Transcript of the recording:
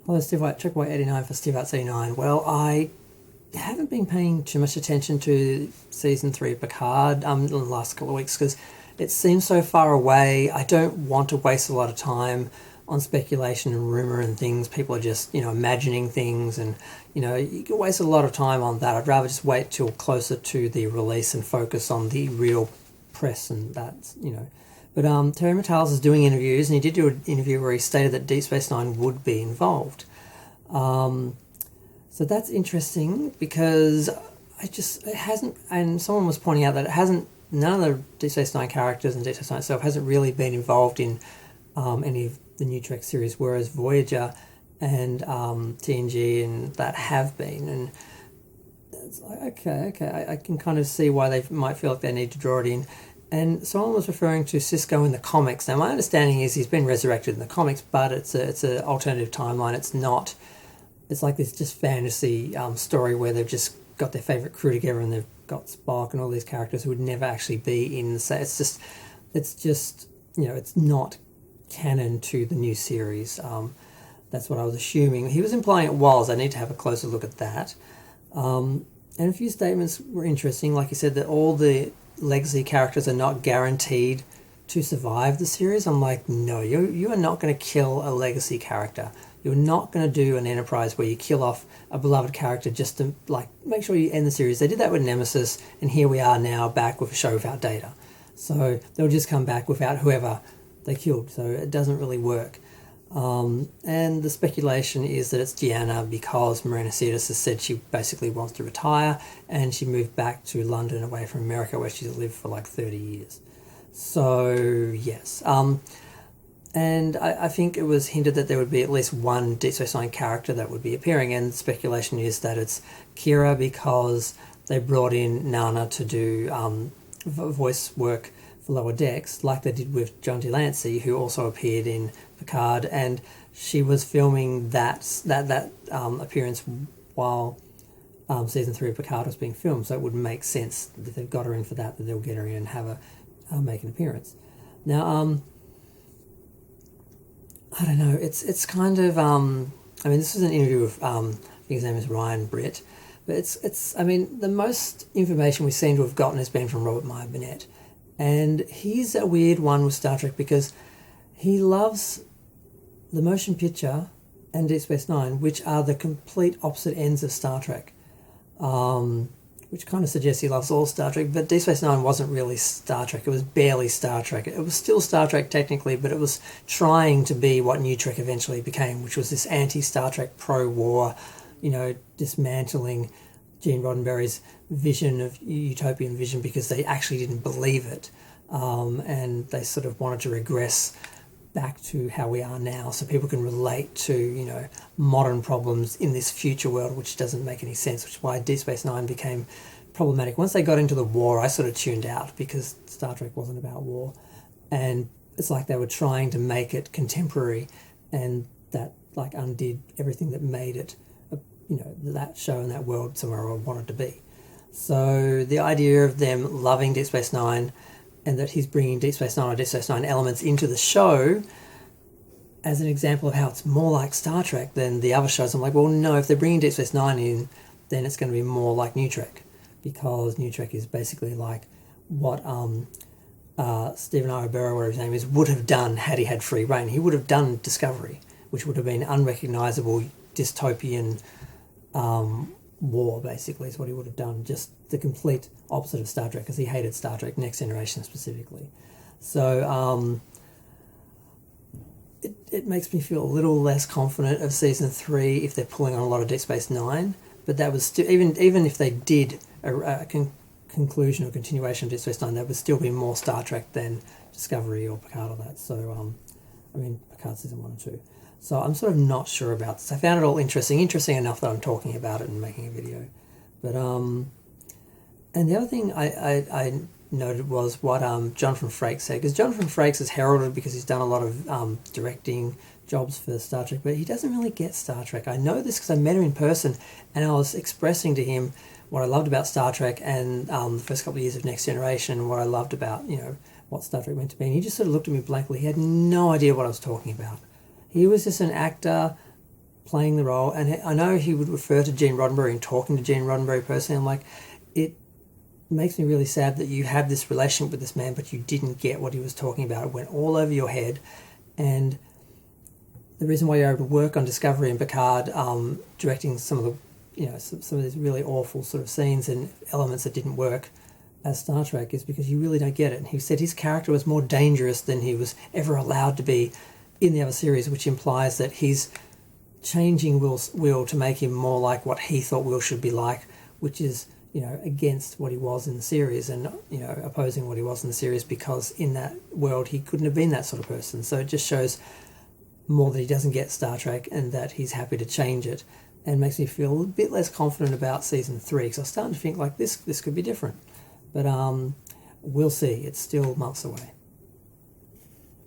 Hello, Steve White, Check White 89 for Steve Arts 89. Well, I haven't been paying too much attention to season 3 of Picard in the last couple of weeks because it seems so far away. I don't want to waste a lot of time on speculation and rumor and things. People are just, imagining things, and, you can waste a lot of time on that. I'd rather just wait till closer to the release and focus on the real press and that. But Terry Matalas is doing interviews, and he did do an interview where he stated that Deep Space Nine would be involved. So that's interesting because it hasn't, and someone was pointing out that it hasn't, none of the Deep Space Nine characters and Deep Space Nine itself hasn't really been involved in any of the new Trek series, whereas Voyager and TNG and that have been. And it's like, okay, I can kind of see why they might feel like they need to draw it in. And someone was referring to Cisco in the comics. Now, my understanding is he's been resurrected in the comics, but it's an alternative timeline. It's not. It's like this just fantasy story where they've just got their favorite crew together and they've got Spock and all these characters who would never actually be in the set. It's just it's not canon to the new series. That's what I was assuming. He was implying it was. I need to have a closer look at that. And a few statements were interesting. Like he said that all the legacy characters are not guaranteed to survive the series. I'm like, no, you are not going to kill a legacy character. You're not going to do an Enterprise where you kill off a beloved character just to make sure you end the series. They did that with Nemesis, and here we are now back with a show without Data. So they'll just come back without whoever they killed. So it doesn't really work. And the speculation is that it's Deanna because Marina Sirtis has said she basically wants to retire, and she moved back to London away from America where she's lived for 30 years. So, yes. And I think it was hinted that there would be at least one Deep Space Nine character that would be appearing, and speculation is that it's Kira because they brought in Nana to do voice work for Lower Decks, like they did with John Delancey, who also appeared in Picard, and she was filming that appearance while season 3 of Picard was being filmed, so it would make sense that they've got her in for that they'll get her in and have her make an appearance. Now, I don't know, it's kind of, this was an interview with, I think his name is Ryan Britt, but the most information we seem to have gotten has been from Robert Meyer Burnett. And he's a weird one with Star Trek because he loves the motion picture and Deep Space Nine, which are the complete opposite ends of Star Trek, which kind of suggests he loves all Star Trek. But Deep Space Nine wasn't really Star Trek. It was barely Star Trek. It was still Star Trek technically, but it was trying to be what New Trek eventually became, which was this anti-Star Trek, pro-war, dismantling Gene Roddenberry's vision of utopian vision because they actually didn't believe it, and they sort of wanted to regress back to how we are now so people can relate to modern problems in this future world, which doesn't make any sense, which is why Deep Space Nine became problematic. Once they got into the war, I sort of tuned out because Star Trek wasn't about war, and it's like they were trying to make it contemporary, and that undid everything that made it that show and that world somewhere I wanted to be. So the idea of them loving Deep Space Nine and that he's bringing Deep Space Nine or Deep Space Nine elements into the show as an example of how it's more like Star Trek than the other shows, I'm like, well, no, if they're bringing Deep Space Nine in, then it's going to be more like New Trek, because New Trek is basically like what Stephen Iobero, whatever his name is, would have done had he had free reign. He would have done Discovery, which would have been unrecognisable dystopian war, basically, is what he would have done. Just the complete opposite of Star Trek, because he hated Star Trek, Next Generation specifically. So it makes me feel a little less confident of season 3 if they're pulling on a lot of Deep Space Nine. But that was still, even if they did a conclusion or continuation of Deep Space Nine, that would still be more Star Trek than Discovery or Picard or that. So Picard season 1 and 2. So I'm sort of not sure about this. I found it all interesting enough that I'm talking about it and making a video. But and the other thing I noted was what John from Frakes said, because John from Frakes is heralded because he's done a lot of directing jobs for Star Trek, but he doesn't really get Star Trek. I know this because I met him in person, and I was expressing to him what I loved about Star Trek and the first couple of years of Next Generation, and what I loved about what Star Trek meant to me. And he just sort of looked at me blankly. He had no idea what I was talking about. He was just an actor playing the role, and I know he would refer to Gene Roddenberry and talking to Gene Roddenberry personally. I'm like, it makes me really sad that you have this relationship with this man, but you didn't get what he was talking about. It went all over your head, and the reason why you're able to work on Discovery and Picard, directing some of the, some of these really awful sort of scenes and elements that didn't work as Star Trek, is because you really don't get it. And he said his character was more dangerous than he was ever allowed to be in the other series, which implies that he's changing Will to make him more like what he thought Will should be like, which is, against what he was in the series, and, opposing what he was in the series, because in that world he couldn't have been that sort of person. So it just shows more that he doesn't get Star Trek and that he's happy to change it, and makes me feel a bit less confident about season 3, because I was starting to think like this could be different. But we'll see. It's still months away.